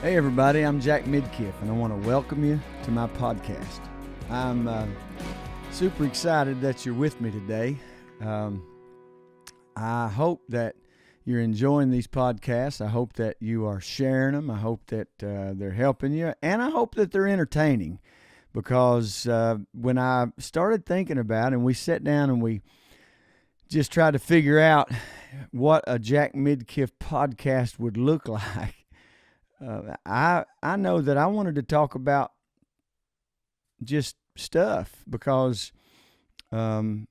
Hey everybody, I'm Jack Midkiff, and I want to welcome you to my podcast. I'm super excited that you're with me today. I hope that you're enjoying these podcasts. I hope that you are sharing them. I hope that they're helping you, and I hope that they're entertaining, because when I started thinking about it, and we sat down and we just tried to figure out what a Jack Midkiff podcast would look like, I know that I wanted to talk about just stuff, because I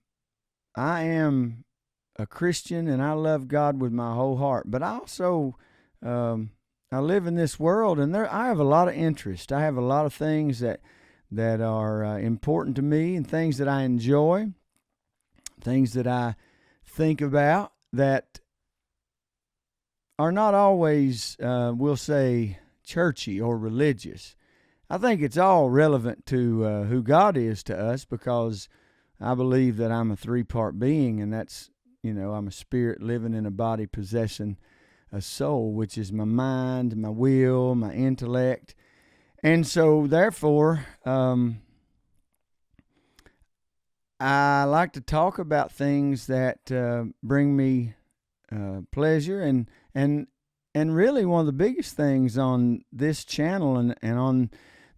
am a Christian and I love God with my whole heart. But I also I live in this world, and I have a lot of interest. I have a lot of things that are important to me, and things that I enjoy, things that I think about that are not always, we'll say, churchy or religious. I think it's all relevant to who God is to us, because I believe that I'm a three-part being, and that's, I'm a spirit living in a body possessing a soul, which is my mind, my will, my intellect. And so, therefore, I like to talk about things that bring me pleasure, and really one of the biggest things on this channel and on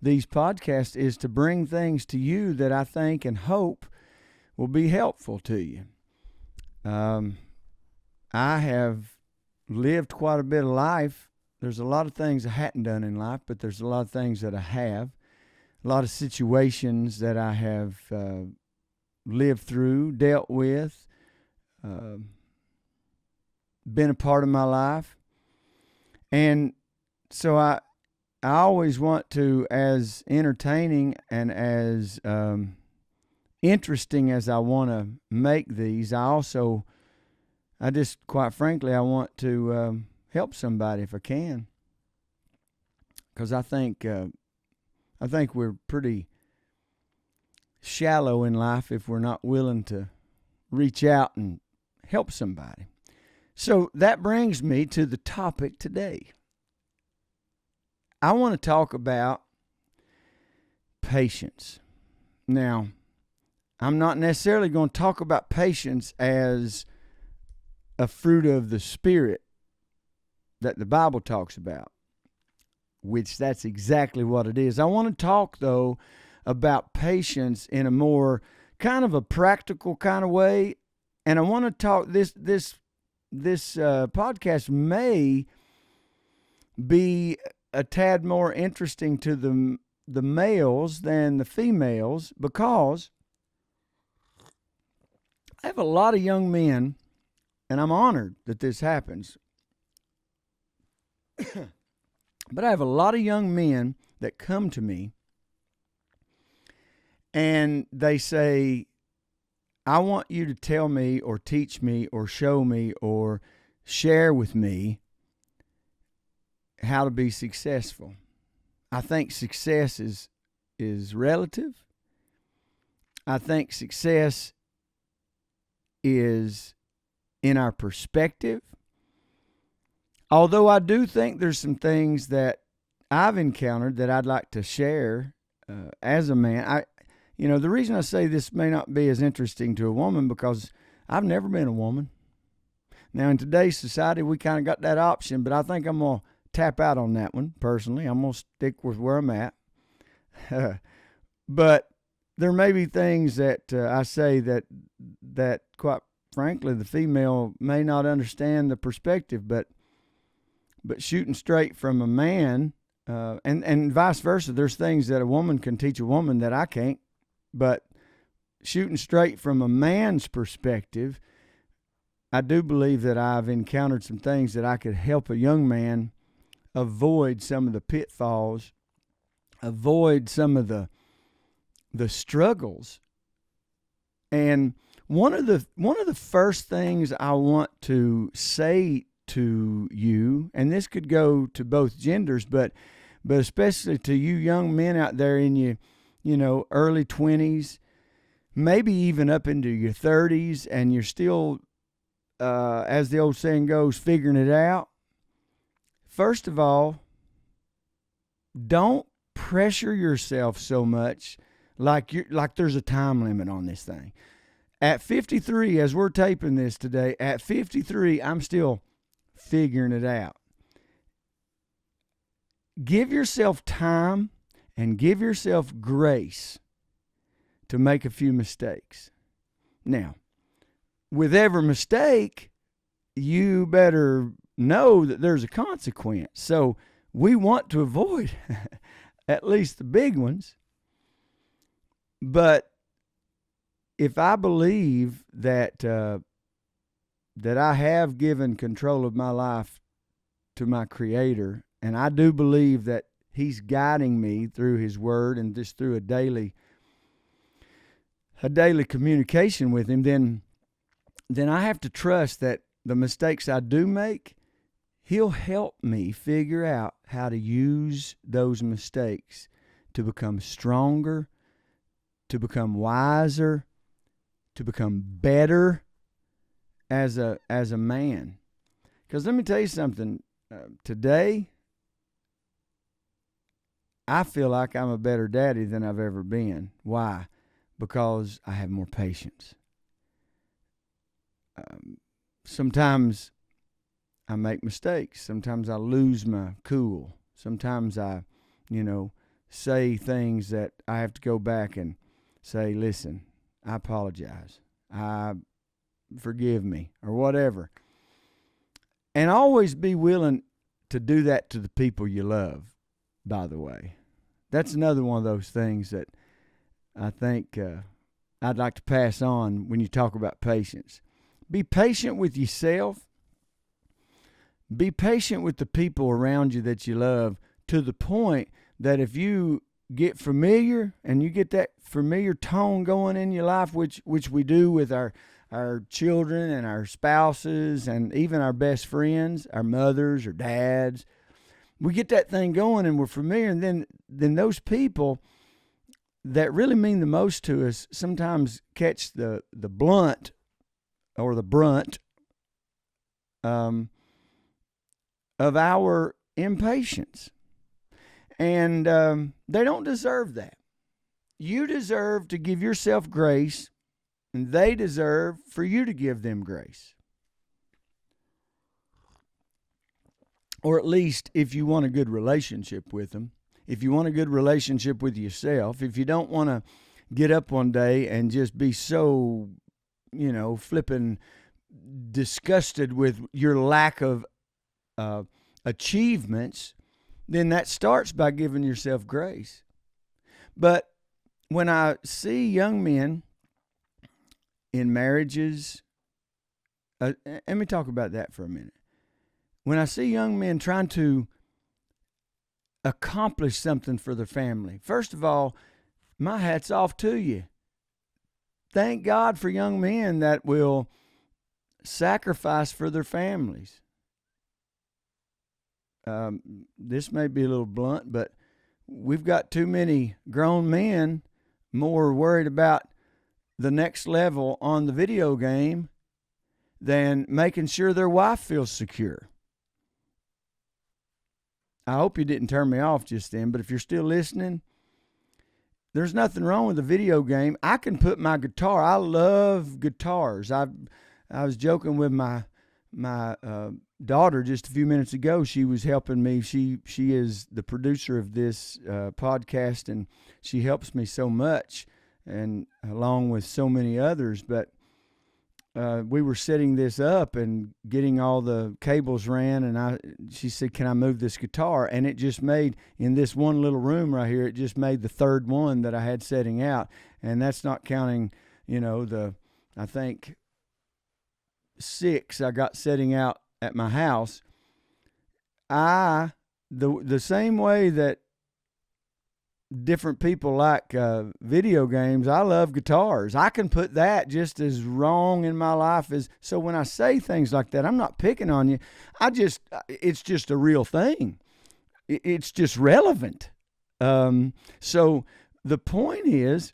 these podcasts is to bring things to you that I think and hope will be helpful to you. I have lived quite a bit of life. There's a lot of things I hadn't done in life, but there's a lot of things that I have. A lot of situations that I have lived through, dealt with, been a part of my life. And so I always want to, as entertaining and as interesting as I want to make these, I just, quite frankly, I want to help somebody if I can. Because I think we're pretty shallow in life if we're not willing to reach out and help somebody. So that brings me to the topic today. I want to talk about patience. Now, I'm not necessarily going to talk about patience as a fruit of the Spirit that the Bible talks about, which that's exactly what it is. I want to talk, though, about patience in a more kind of a practical kind of way. And I want to talk, this podcast may be a tad more interesting to the males than the females, because I have a lot of young men, and I'm honored that this happens, but I have a lot of young men that come to me and they say, I want you to tell me or teach me or show me or share with me how to be successful. I think success is relative. I think success is in our perspective. Although I do think there's some things that I've encountered that I'd like to share as a man. The reason I say this may not be as interesting to a woman, because I've never been a woman. Now, in today's society, we kind of got that option, but I think I'm going to tap out on that one, personally. I'm going to stick with where I'm at. But there may be things that I say that, quite frankly, the female may not understand the perspective, but shooting straight from a man, and vice versa, there's things that a woman can teach a woman that I can't. But shooting straight from a man's perspective, I do believe that I've encountered some things that I could help a young man avoid some of the pitfalls, avoid some of the struggles. And one of the first things I want to say to you, and this could go to both genders, but especially to you young men out there in your early 20s, maybe even up into your 30s, and you're still, as the old saying goes, figuring it out. First of all, don't pressure yourself so much like there's a time limit on this thing. At 53, as we're taping this today, at 53, I'm still figuring it out. Give yourself time and give yourself grace to make a few mistakes. Now, with every mistake, you better know that there's a consequence. So we want to avoid at least the big ones. But if I believe that that I have given control of my life to my Creator, and I do believe that He's guiding me through His Word and just through a daily communication with Him, then I have to trust that the mistakes I do make, He'll help me figure out how to use those mistakes to become stronger, to become wiser, to become better as a man. Because let me tell you something. Today, I feel like I'm a better daddy than I've ever been. Why? Because I have more patience. Sometimes I make mistakes. Sometimes I lose my cool. Sometimes I, say things that I have to go back and say, listen, I apologize. Forgive me, or whatever. And always be willing to do that to the people you love, by the way. That's another one of those things that I think I'd like to pass on when you talk about patience. Be patient with yourself. Be patient with the people around you that you love, to the point that if you get familiar and you get that familiar tone going in your life, which we do with our children and our spouses and even our best friends, our mothers or dads, we get that thing going and we're familiar, and then those people that really mean the most to us sometimes catch the blunt or the brunt of our impatience. And they don't deserve that. You deserve to give yourself grace, and they deserve for you to give them grace. Or at least if you want a good relationship with them, if you want a good relationship with yourself, if you don't want to get up one day and just be so, flipping disgusted with your lack of achievements, then that starts by giving yourself grace. But when I see young men in marriages, let me talk about that for a minute. When I see young men trying to accomplish something for their family, first of all, my hat's off to you. Thank God for young men that will sacrifice for their families. This may be a little blunt, but we've got too many grown men more worried about the next level on the video game than making sure their wife feels secure. I hope you didn't turn me off just then, but if you're still listening, there's nothing wrong with a video game. I can put my guitar. I love guitars. I was joking with my daughter just a few minutes ago. She was helping me. She is the producer of this podcast, and she helps me so much, and along with so many others. But we were setting this up and getting all the cables ran, and she said, "Can I move this guitar?" And it just made, in this one little room right here, it just made the third one that I had setting out, and that's not counting, I think 6 I got setting out at my house. The same way that different people like video games, I love guitars. I can put that just as wrong in my life as, so when I say things like that, I'm not picking on you. It's just a real thing. It's just relevant. So the point is,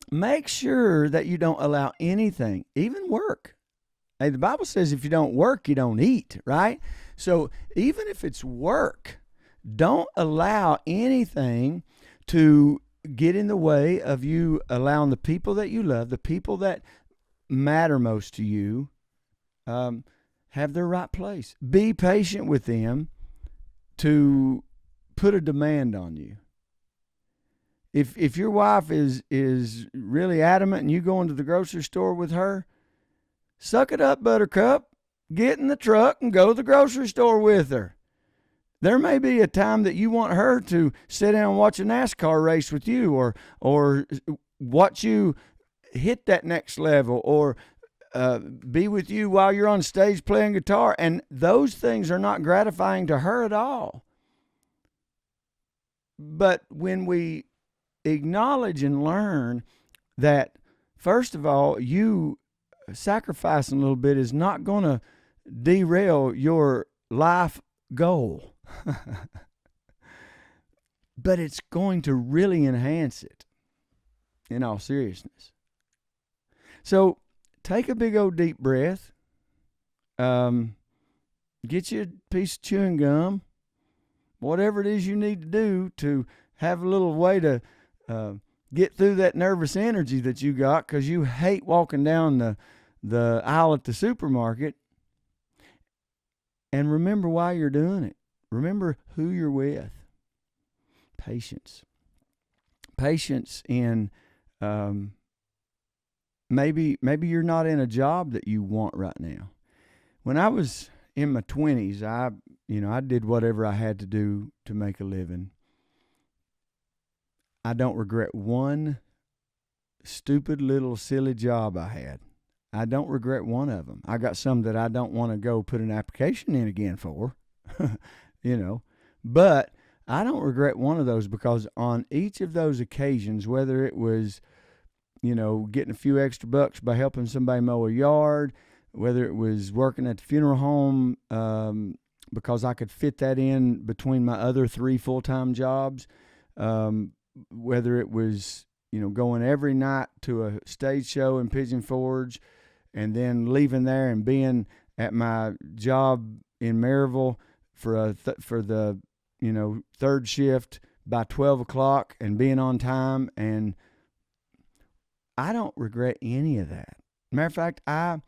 make sure that you don't allow anything, even work. Hey, the Bible says if you don't work, you don't eat, right? So even if it's work, Don't allow anything to get in the way of you allowing the people that you love, the people that matter most to you, have their right place. Be patient with them to put a demand on you. If your wife is really adamant and you go into the grocery store with her, suck it up, Buttercup. Get in the truck and go to the grocery store with her. There may be a time that you want her to sit down and watch a NASCAR race with you, or watch you hit that next level, or be with you while you're on stage playing guitar. And those things are not gratifying to her at all. But when we acknowledge and learn that, first of all, you sacrificing a little bit is not going to derail your life goal, but it's going to really enhance it, in all seriousness. So take a big old deep breath. Get you a piece of chewing gum, whatever it is you need to do to have a little way to get through that nervous energy that you got because you hate walking down the aisle at the supermarket. And remember why you're doing it. Remember who you're with. Patience. Patience in maybe you're not in a job that you want right now. When I was in my 20s, I did whatever I had to do to make a living. I don't regret one stupid little silly job I had. I don't regret one of them. I got some that I don't want to go put an application in again for, but I don't regret one of those because on each of those occasions, whether it was, getting a few extra bucks by helping somebody mow a yard, whether it was working at the funeral home because I could fit that in between my other 3 full-time jobs, whether it was, going every night to a stage show in Pigeon Forge and then leaving there and being at my job in Maryville for the third shift by 12 o'clock and being on time. And I don't regret any of that. Matter of fact, I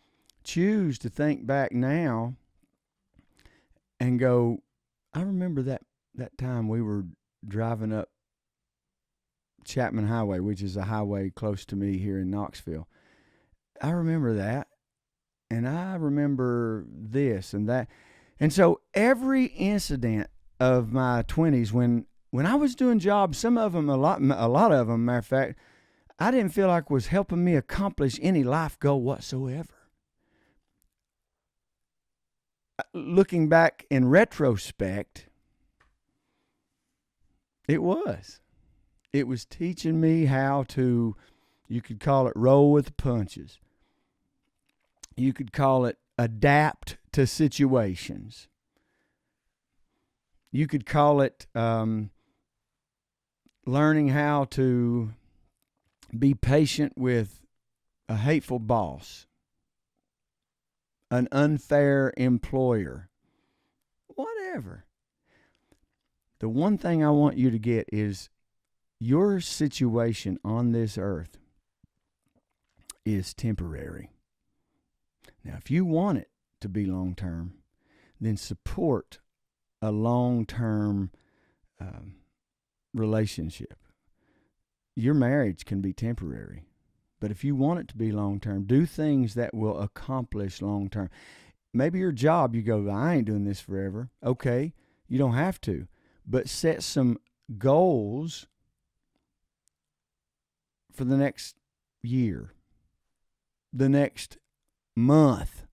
choose to think back now and go, I remember that time we were driving up Chapman Highway, which is a highway close to me here in Knoxville. I remember that, and I remember this and that. And so every incident of my 20s, when I was doing jobs, some of them, a lot of them, matter of fact, I didn't feel like was helping me accomplish any life goal whatsoever. Looking back in retrospect, it was teaching me how to, you could call it roll with the punches. You could call it adapt to situations. You could call it learning how to be patient with a hateful boss, an unfair employer, whatever. The one thing I want you to get is your situation on this earth is temporary. Now, if you want it to be long-term, then support a long-term relationship. Your marriage can be temporary, but if you want it to be long-term, do things that will accomplish long-term. Maybe your job, you go, I ain't doing this forever. Okay, you don't have to, but set some goals for the next year, the next month.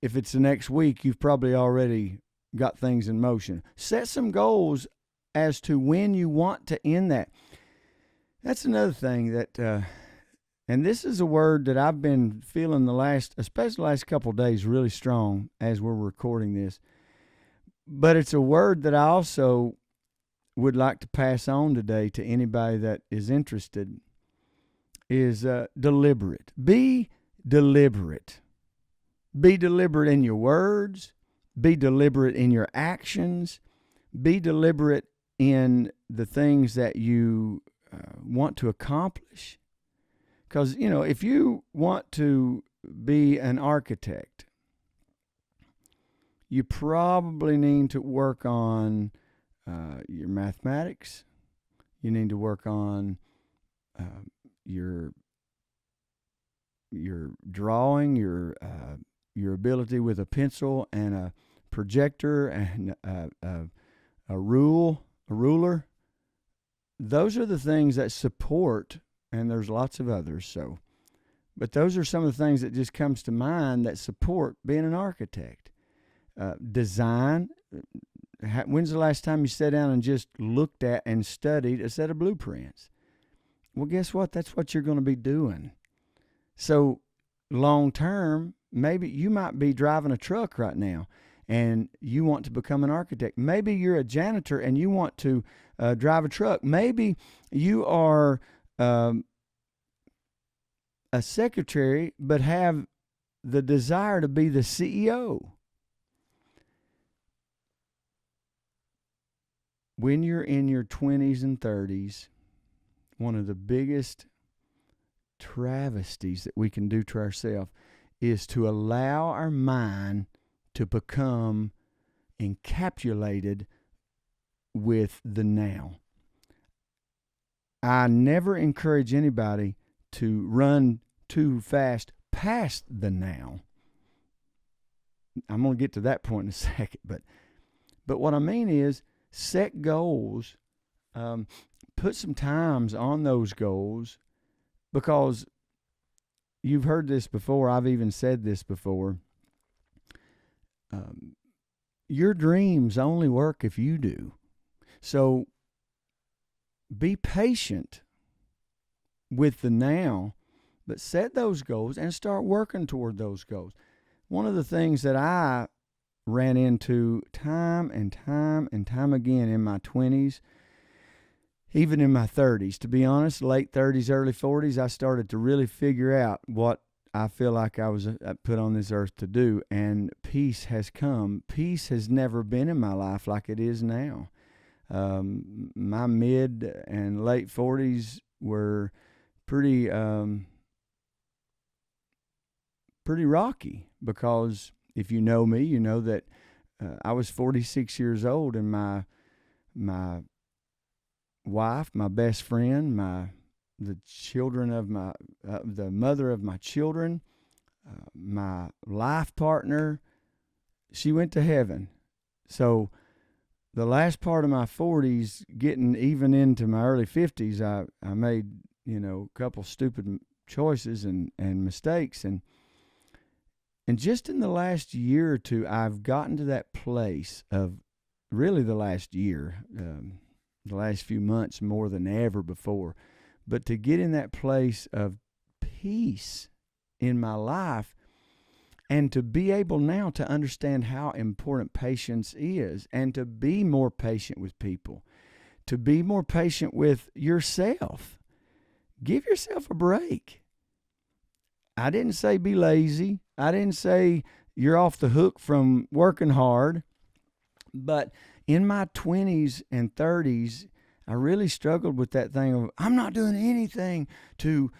If it's the next week, you've probably already got things in motion. Set some goals as to when you want to end that. That's another thing that, and this is a word that I've been feeling especially the last couple of days, really strong as we're recording this. But it's a word that I also would like to pass on today to anybody that is interested, is deliberate. Be deliberate. Be deliberate in your words. Be deliberate in your actions. Be deliberate in the things that you want to accomplish. Because, if you want to be an architect, you probably need to work on your mathematics. You need to work on your drawing, your ability with a pencil and a projector and a ruler. Those are the things that support, and there's lots of others. But those are some of the things that just comes to mind that support being an architect. Design. When's the last time you sat down and just looked at and studied a set of blueprints? Well, guess what? That's what you're going to be doing. So long term, maybe you might be driving a truck right now and you want to become an architect. Maybe you're a janitor and you want to drive a truck. Maybe you are a secretary but have the desire to be the CEO. When you're in your 20s and 30s, one of the biggest travesties that we can do to ourselves is to allow our mind to become encapsulated with the now. I never encourage anybody to run too fast past the now. I'm going to get to that point in a second, but what I mean is set goals, put some times on those goals, because you've heard this before. I've even said this before. Your dreams only work if you do. So be patient with the now, but set those goals and start working toward those goals. One of the things that I ran into time and time again in my 20s, even in my 30s, to be honest, late 30s, early 40s, I started to really figure out what I feel like I was put on this earth to do, and peace has come. Peace has never been in my life like it is now. My mid and late 40s were pretty rocky, because if you know me, you know that I was 46 years old, and my wife, my best friend, the mother of my children, my life partner, she went to heaven. So the last part of my 40s, getting even into my early 50s, I made, a couple stupid choices and mistakes. And just in the last year or two, I've gotten to that place of, really the last year, the last few months more than ever before, but to get in that place of peace in my life, and to be able now to understand how important patience is, and to be more patient with people, to be more patient with yourself. Give yourself a break. I didn't say be lazy. I didn't say you're off the hook from working hard. But in my 20s and 30s, I really struggled with that thing of, I'm not doing anything to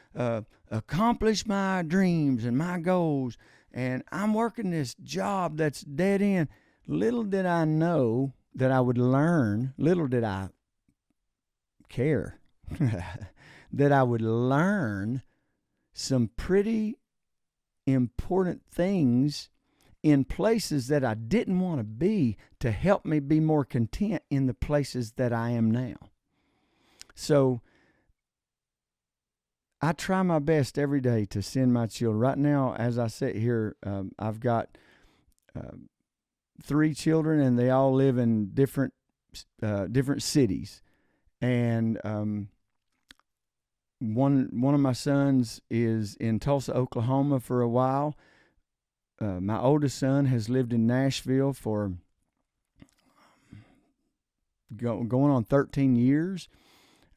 accomplish my dreams and my goals, and I'm working this job that's dead end. Little did I know that I would learn, little did I care, that I would learn some pretty important things in places that I didn't want to be, to help me be more content in the places that I am now. So I try my best every day to send my children. Right now, as I sit here, I've got 3 children, and they all live in different cities. And one of my sons is in Tulsa, Oklahoma for a while. My oldest son has lived in Nashville for going on 13 years.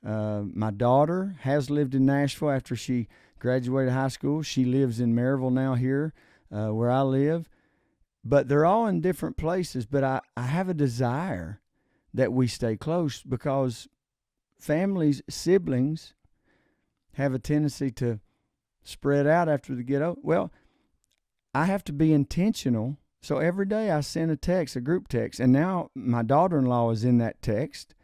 My daughter has lived in Nashville after she graduated high school. She lives in Maryville now here, where I live. But they're all in different places. But I have a desire that we stay close, because families, siblings, have a tendency to spread out after they get old. Well, I have to be intentional. So every day I send a text, a group text, and now my daughter-in-law is in that text,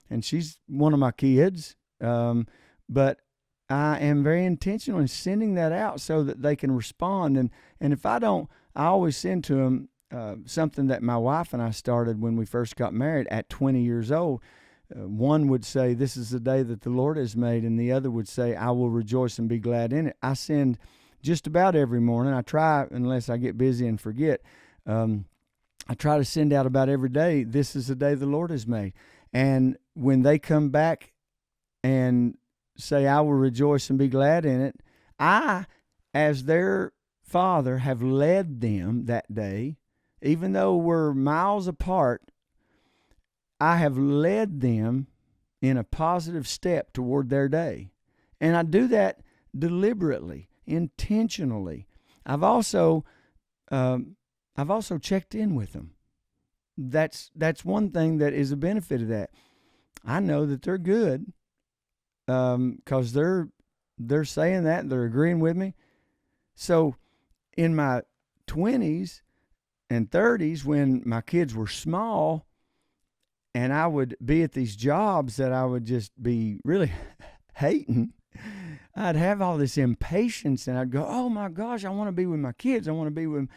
and she's one of my kids. But I am very intentional in sending that out so that they can respond. And if I don't, I always send to them something that my wife and I started when we first got married at 20 years old. One would say, "This is the day that the Lord has made," and the other would say, "I will rejoice and be glad in it." I send just about every morning. I try, unless I get busy and forget, I try to send out about every day, "This is the day the Lord has made." And when they come back and say, "I will rejoice and be glad in it," I, as their father, have led them that day. Even though we're miles apart, I have led them in a positive step toward their day. And I do that deliberately, intentionally. I've also checked in with them. That's one thing that is a benefit of that. I know that they're good, because they're saying that, they're agreeing with me. So in my 20s and 30s, when my kids were small, and I would be at these jobs that I would just be really hating, I'd have all this impatience, and I'd go, "Oh my gosh, I want to be with my kids. I want to be with them."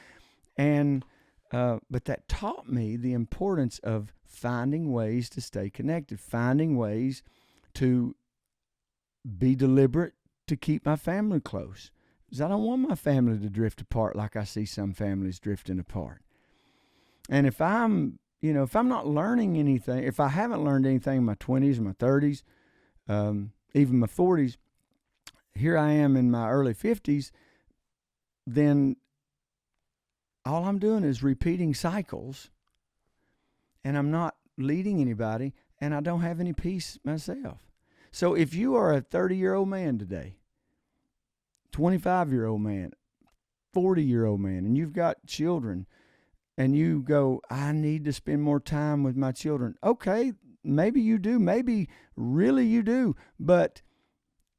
And but that taught me the importance of finding ways to stay connected, finding ways to be deliberate to keep my family close. Because I don't want my family to drift apart like I see some families drifting apart. And if I'm not learning anything, if I haven't learned anything in my 20s, my 30s, even my 40s, here I am in my early 50s, then all I'm doing is repeating cycles, and I'm not leading anybody, and I don't have any peace myself. So if you are a 30-year-old man today, 25-year-old man, 40-year-old man, and you've got children, and you go, "I need to spend more time with my children." Okay, maybe you do, maybe really you do, but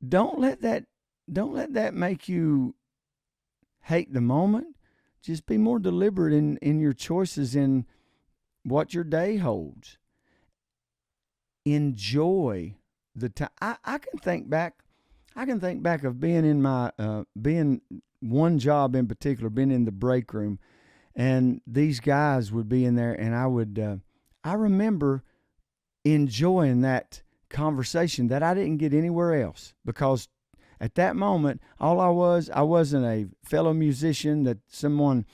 don't let that make you hate the moment. Just be more deliberate in your choices in what your day holds. Enjoy the time. I can think back of being in my being one job in particular, being in the break room, and these guys would be in there, and I remember enjoying that conversation that I didn't get anywhere else, because at that moment, I wasn't a fellow musician that someone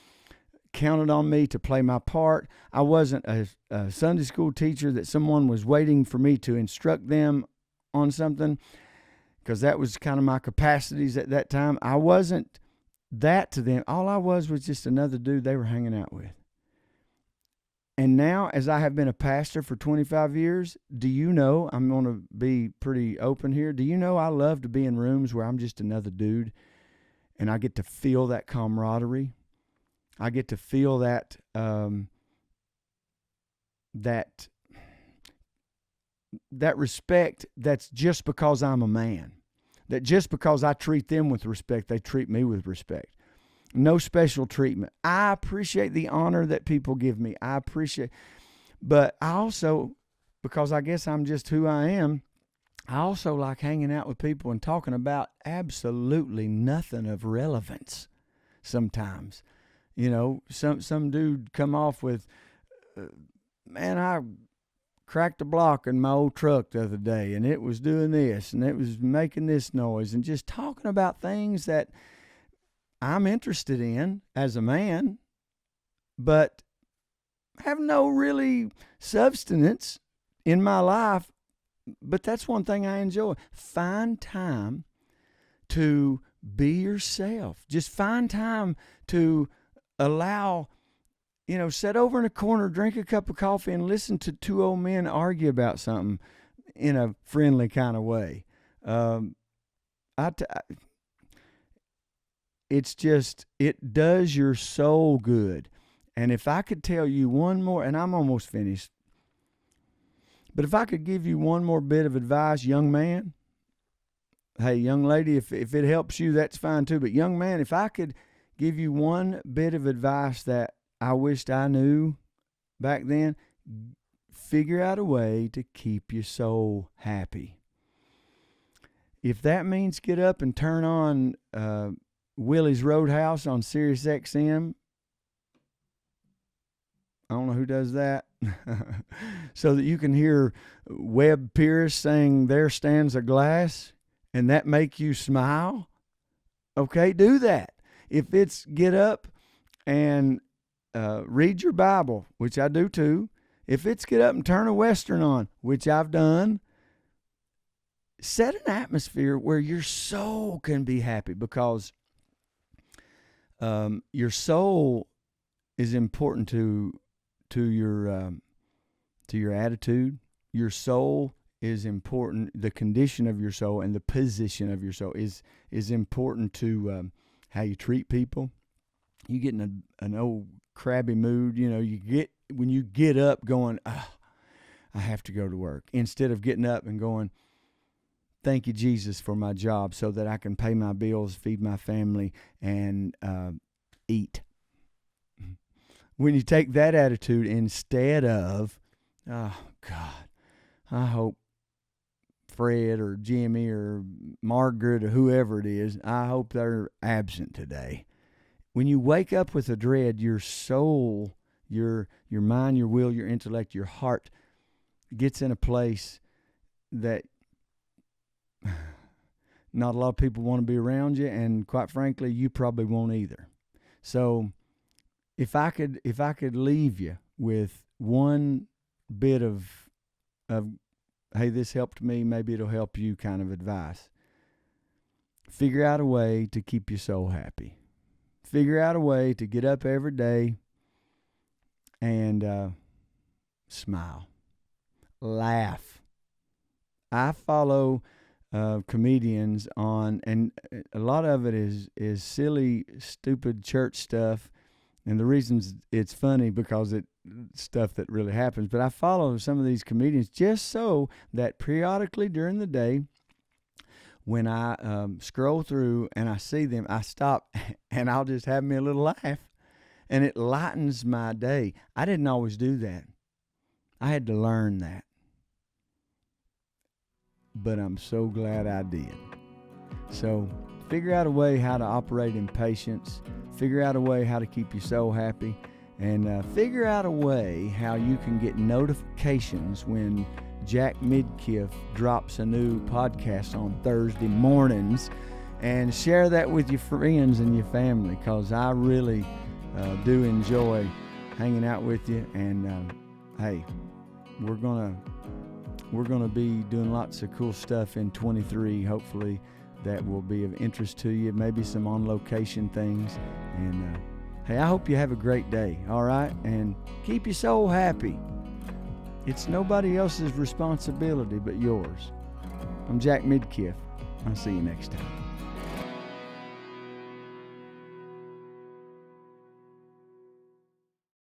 counted on me to play my part. I wasn't a Sunday school teacher that someone was waiting for me to instruct them on something, because that was kind of my capacities at that time. I wasn't that to them. All I was just another dude they were hanging out with. And now, as I have been a pastor for 25 years, do you know, I'm going to be pretty open here, do you know I love to be in rooms where I'm just another dude, and I get to feel that camaraderie. I get to feel that that respect that's just because I'm a man. That just because I treat them with respect, they treat me with respect. No special treatment. I appreciate the honor that people give me. But I also, because I guess I'm just who I am, I also like hanging out with people and talking about absolutely nothing of relevance sometimes. Some dude come off with, "Man, I cracked a block in my old truck the other day, and it was doing this, and it was making this noise," and just talking about things that I'm interested in as a man, but have no really substance in my life. But that's one thing I enjoy. Find time to be yourself. Just find time to allow, sit over in a corner, drink a cup of coffee, and listen to two old men argue about something in a friendly kind of way. It does your soul good. And if I could tell you one more, and I'm almost finished, But if I could give you one more bit of advice, young man, hey, young lady, if it helps you, that's fine too. But young man, if I could give you one bit of advice that I wished I knew back then, figure out a way to keep your soul happy. If that means get up and turn on Willie's Roadhouse on Sirius XM, I don't know who does that, so that you can hear Webb Pierce saying, "There stands a glass," and that make you smile, okay, do that. If it's get up and read your Bible, which I do too, if it's get up and turn a Western on, which I've done, set an atmosphere where your soul can be happy, because your soul is important to your attitude. Your soul is important. The condition of your soul and the position of your soul is important to how you treat people. You get in an old crabby mood, when you get up going, I have to go to work, instead of getting up and going, thank you, Jesus, for my job so that I can pay my bills, feed my family, and eat. When you take that attitude instead of, oh, God, I hope Fred or Jimmy or Margaret or whoever it is, I hope they're absent today. When you wake up with a dread, your soul, your mind, your will, your intellect, your heart gets in a place that not a lot of people want to be around you, and quite frankly, you probably won't either. So if I could leave you with one bit of hey, this helped me, maybe it'll help you kind of advice. Figure out a way to keep your soul happy. Figure out a way to get up every day and smile. Laugh. I follow comedians on, and a lot of it is silly, stupid church stuff. And the reasons it's funny because it's stuff that really happens. But I follow some of these comedians just so that periodically during the day, when I scroll through and I see them, I stop and I'll just have me a little laugh. And it lightens my day. I didn't always do that. I had to learn that. But I'm so glad I did. So figure out a way how to operate in patience. Figure out a way how to keep your soul happy. And figure out a way how you can get notifications when Jack Midkiff drops a new podcast on Thursday mornings. And share that with your friends and your family, because I really do enjoy hanging out with you. And hey, we're gonna be doing lots of cool stuff in 23, hopefully, that will be of interest to you, maybe some on-location things. And hey, I hope you have a great day, all right? And keep your soul happy. It's nobody else's responsibility but yours. I'm Jack Midkiff. I'll see you next time.